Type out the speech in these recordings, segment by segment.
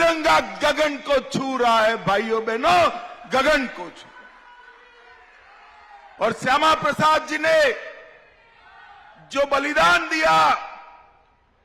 तिरंगा गगन को छू रहा है भाइयों बहनों, गगन को छू। और श्यामा प्रसाद जी ने जो बलिदान दिया,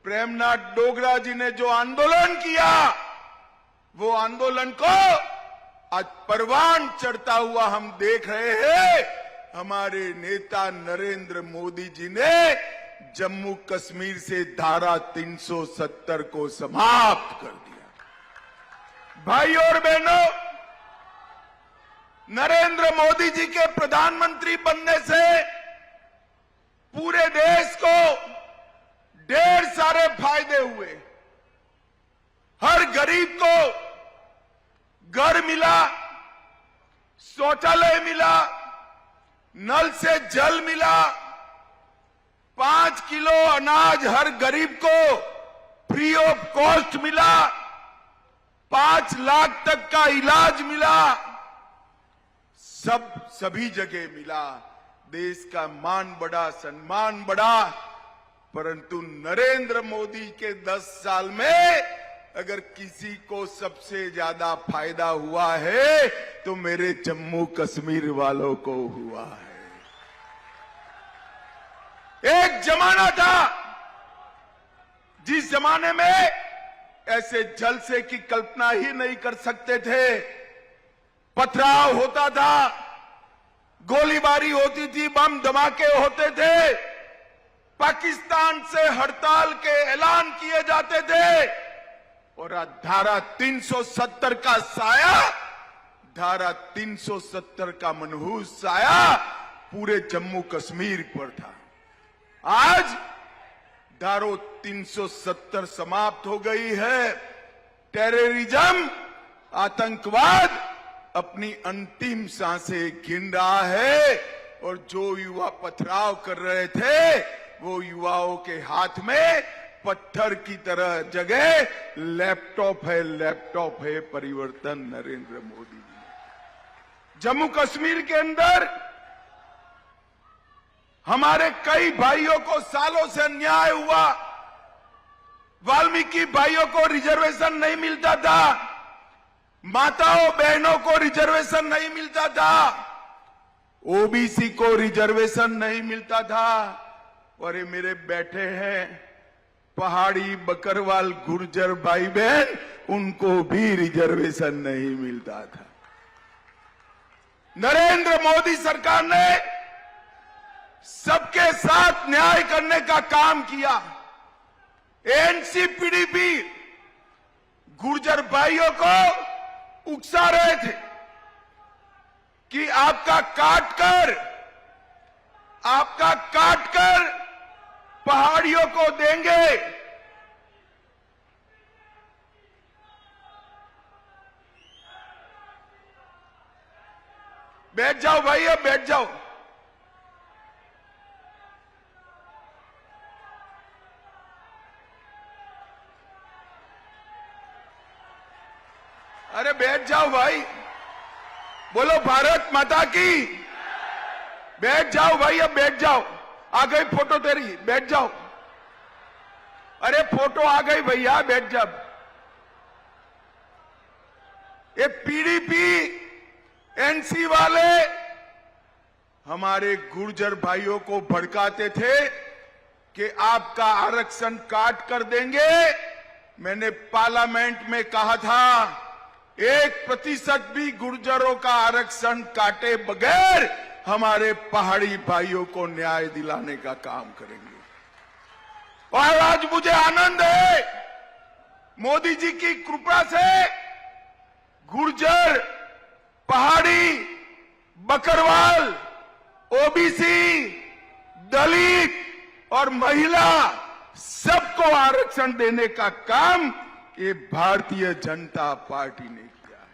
प्रेमनाथ डोगरा जी ने जो आंदोलन किया, वो आंदोलन को आज परवान चढ़ता हुआ हम देख रहे हैं। हमारे नेता नरेंद्र मोदी जी ने जम्मू कश्मीर से धारा 370 को समाप्त कर दिया। भाई और बहनों, नरेंद्र मोदी जी के प्रधानमंत्री बनने से पूरे देश को ढेर सारे फायदे हुए। हर गरीब को घर मिला, शौचालय मिला, नल से जल मिला, 5 किलो अनाज हर गरीब को फ्री ऑफ कॉस्ट मिला, 5 लाख तक का इलाज मिला, सभी जगह मिला। देश का मान बढ़ा, सम्मान बढ़ा। परंतु नरेंद्र मोदी के 10 साल में अगर किसी को सबसे ज्यादा फायदा हुआ है तो मेरे जम्मू कश्मीर वालों को हुआ है। एक जमाना था जिस जमाने में ऐसे जलसे की कल्पना ही नहीं कर सकते थे। पथराव होता था, गोलीबारी होती थी, बम धमाके होते थे, पाकिस्तान से हड़ताल के ऐलान किए जाते थे और धारा 370 का साया, धारा 370 का मनहूस साया पूरे जम्मू कश्मीर पर था। आज धारा 370 समाप्त हो गई है। टेररिज्म, आतंकवाद अपनी अंतिम सांसें गिन रहा है और जो युवा पथराव कर रहे थे वो युवाओं के हाथ में पत्थर की तरह जगह लैपटॉप है, लैपटॉप है। परिवर्तन नरेंद्र मोदी जी। जम्मू कश्मीर के अंदर हमारे कई भाइयों को सालों से अन्याय हुआ। वाल्मीकि भाइयों को रिजर्वेशन नहीं मिलता था, माताओं बहनों को रिजर्वेशन नहीं मिलता था, ओबीसी को रिजर्वेशन नहीं मिलता था। और ये मेरे बैठे हैं पहाड़ी बकरवाल गुर्जर भाई बहन, उनको भी रिजर्वेशन नहीं मिलता था। नरेंद्र मोदी सरकार ने सबके साथ न्याय करने का काम किया। एनसीपीडीपी गुर्जर भाइयों को उकसा रहे थे कि आपका काटकर पहाड़ियों को देंगे। बैठ जाओ भाई, अब बैठ जाओ। अरे बैठ जाओ भाई, बोलो भारत माता की। बैठ जाओ भाई, अब बैठ जाओ। आ गई फोटो तेरी, बैठ जाओ। अरे फोटो आ गई भैया, बैठ जा। ये पीडीपी एनसी वाले हमारे गुर्जर भाइयों को भड़काते थे कि आपका आरक्षण काट कर देंगे। मैंने पार्लियामेंट में कहा था 1% भी गुर्जरों का आरक्षण काटे बगैर हमारे पहाड़ी भाइयों को न्याय दिलाने का काम करेंगे। और आज मुझे आनंद है, मोदी जी की कृपा से गुर्जर, पहाड़ी, बकरवाल, ओबीसी, दलित और महिला सबको आरक्षण देने का काम ये भारतीय जनता पार्टी ने किया है।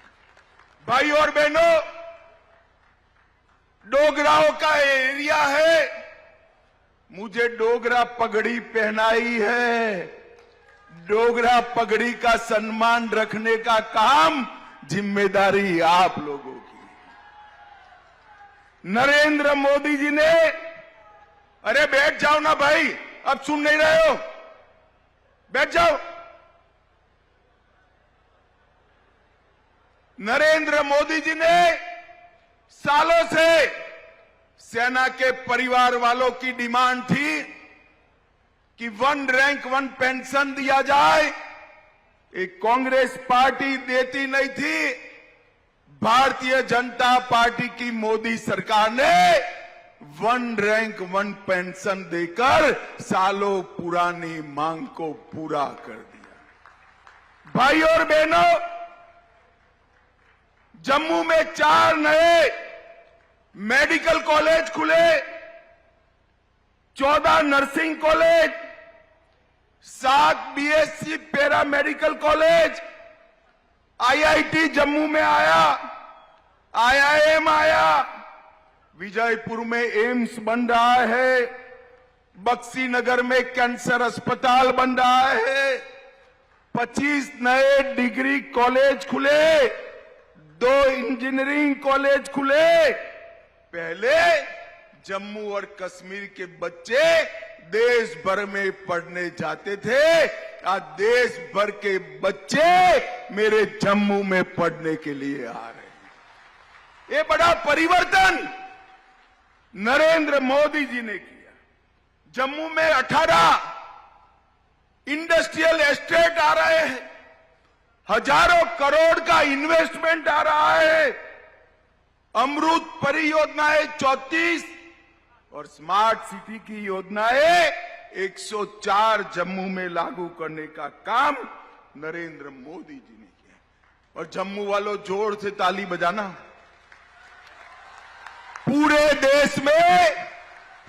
भाई और बहनों, डोगराओं का एरिया है, मुझे डोगरा पगड़ी पहनाई है। डोगरा पगड़ी का सम्मान रखने का काम, जिम्मेदारी आप लोगों की। नरेंद्र मोदी जी ने, अरे बैठ जाओ ना भाई, अब सुन नहीं रहे हो, बैठ जाओ। नरेंद्र मोदी जी ने सालों से सेना के परिवार वालों की डिमांड थी कि 1 रैंक 1 पेंशन दिया जाए। एक कांग्रेस पार्टी देती नहीं थी। भारतीय जनता पार्टी की मोदी सरकार ने 1 रैंक 1 पेंशन देकर सालों पुरानी मांग को पूरा कर दिया। भाई और बहनों, जम्मू में 4 नए मेडिकल कॉलेज खुले, 14 nursing college, 7 BSc para medical college, IIT Jammu में आया, आईआईएम आया, विजयपुर में एम्स बन रहा है, बक्सी नगर में कैंसर अस्पताल बन रहा है, 25 नए डिग्री कॉलेज खुले, 2 इंजीनियरिंग कॉलेज खुले। पहले जम्मू और कश्मीर के बच्चे देश भर में पढ़ने जाते थे, आज देश भर के बच्चे मेरे जम्मू में पढ़ने के लिए आ रहे हैं। ये बड़ा परिवर्तन नरेंद्र मोदी जी ने किया। जम्मू में 18 इंडस्ट्रियल एस्टेट आ रहे हैं, हजारों करोड़ का इन्वेस्टमेंट आ रहा है, अमृत परियोजनाएं 34 और स्मार्ट सिटी की योजनाएं 104 जम्मू में लागू करने का काम नरेंद्र मोदी जी ने किया। और जम्मू वालों, जोर से ताली बजाना। पूरे देश में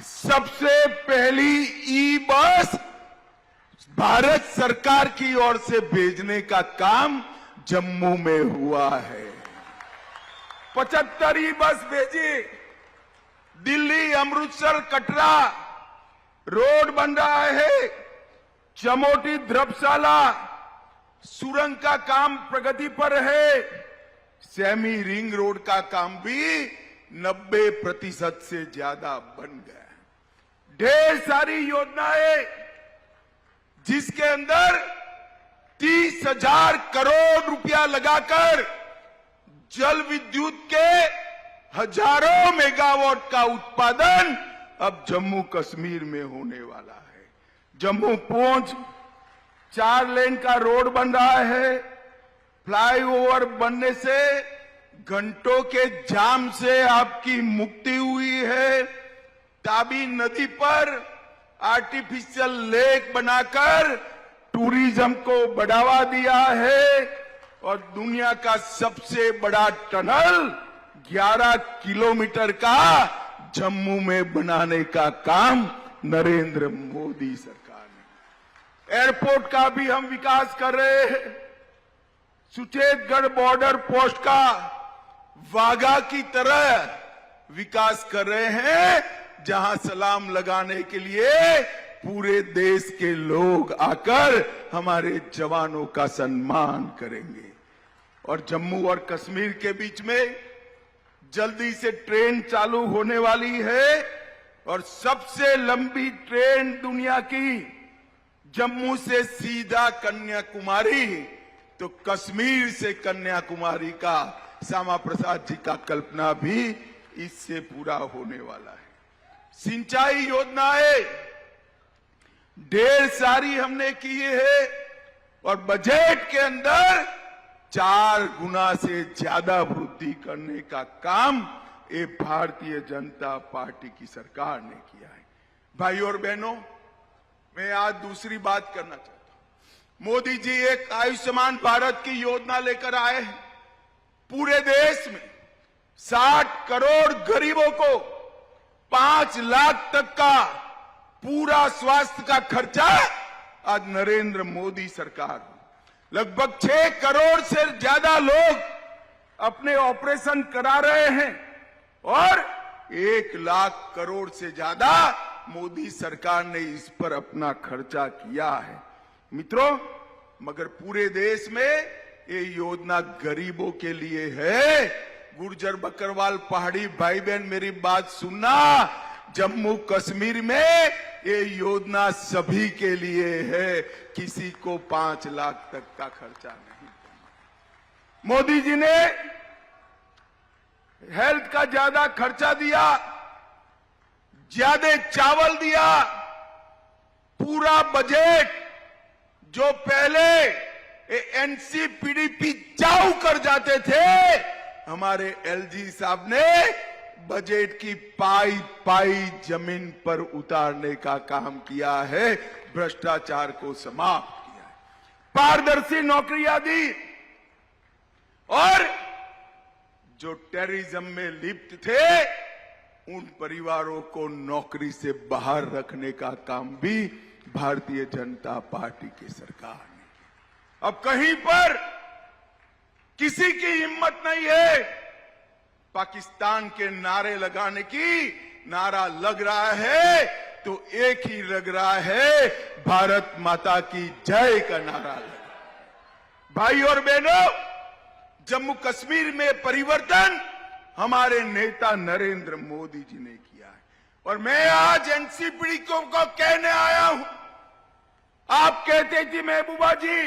सबसे पहली ई बस भारत सरकार की ओर से भेजने का काम जम्मू में हुआ है। 75 ई बस भेजी। दिल्ली, अमृतसर, कटरा रोड बन रहा है, चमोटी धर्मशाला सुरंग का काम प्रगति पर है, सेमी रिंग रोड का काम भी 90% से ज्यादा बन गया है। ढेर सारी योजनाएं जिसके अंदर 30,000 करोड़ रुपया लगाकर जल विद्युत के हजारों मेगावाट का उत्पादन अब जम्मू कश्मीर में होने वाला है। जम्मू पूंछ 4 लेन का रोड बन रहा है। फ्लाईओवर बनने से घंटों के जाम से आपकी मुक्ति हुई है। ताबी नदी पर आर्टिफिशियल लेक बनाकर टूरिज्म को बढ़ावा दिया है और दुनिया का सबसे बड़ा टनल 11 किलोमीटर का जम्मू में बनाने का काम नरेंद्र मोदी सरकार ने। एयरपोर्ट का भी हम विकास कर रहे हैं। सुचेतगढ़ बॉर्डर पोस्ट का वाघा की तरह विकास कर रहे हैं, जहां सलाम लगाने के लिए पूरे देश के लोग आकर हमारे जवानों का सम्मान करेंगे। और जम्मू और कश्मीर के बीच में जल्दी से ट्रेन चालू होने वाली है और सबसे लंबी ट्रेन दुनिया की जम्मू से सीधा कन्याकुमारी, तो कश्मीर से कन्याकुमारी का श्यामा प्रसाद जी का कल्पना भी इससे पूरा होने वाला है। सिंचाई योजनाएं ढेर सारी हमने की है और बजट के अंदर 4 गुना से ज्यादा वृद्धि करने का काम ये भारतीय जनता पार्टी की सरकार ने किया है। भाई और बहनों, मैं आज दूसरी बात करना चाहता हूं। मोदी जी एक आयुष्मान भारत की योजना लेकर आए हैं। पूरे देश में 60 करोड़ गरीबों को 5 लाख तक का पूरा स्वास्थ्य का खर्चा आज नरेंद्र मोदी सरकार, लगभग 6 करोड़ से ज्यादा लोग अपने ऑपरेशन करा रहे हैं और 1 लाख करोड़ से ज्यादा मोदी सरकार ने इस पर अपना खर्चा किया है। मित्रों, मगर पूरे देश में ये योजना गरीबों के लिए है। गुर्जर बकरवाल पहाड़ी भाई बहन मेरी बात सुनना, जम्मू कश्मीर में ये योजना सभी के लिए है, किसी को 5 लाख तक का खर्चा नहीं करना। मोदी जी ने हेल्थ का ज्यादा खर्चा दिया, ज्यादा चावल दिया। पूरा बजट जो पहले एनसीपीडीपी चाऊ कर जाते थे, हमारे एलजी साहब ने बजट की पाई पाई जमीन पर उतारने का काम किया है, भ्रष्टाचार को समाप्त किया है, पारदर्शी नौकरियां दी और जो टेररिज्म में लिप्त थे उन परिवारों को नौकरी से बाहर रखने का काम भी भारतीय जनता पार्टी की सरकार ने किया। अब कहीं पर किसी की हिम्मत नहीं है पाकिस्तान के नारे लगाने की। नारा लग रहा है तो एक ही लग रहा है, भारत माता की जय का नारा लगा। भाई और बहनों, जम्मू कश्मीर में परिवर्तन हमारे नेता नरेंद्र मोदी जी ने किया है और मैं आज एनसीपीडी को कहने आया हूं। आप कहते थी महबूबा जी,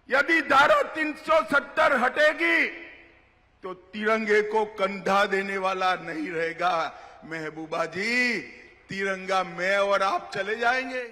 यदि धारा 370 हटेगी तो तिरंगे को कंधा देने वाला नहीं रहेगा। महबूबा जी, तिरंगा मैं और आप चले जाएंगे।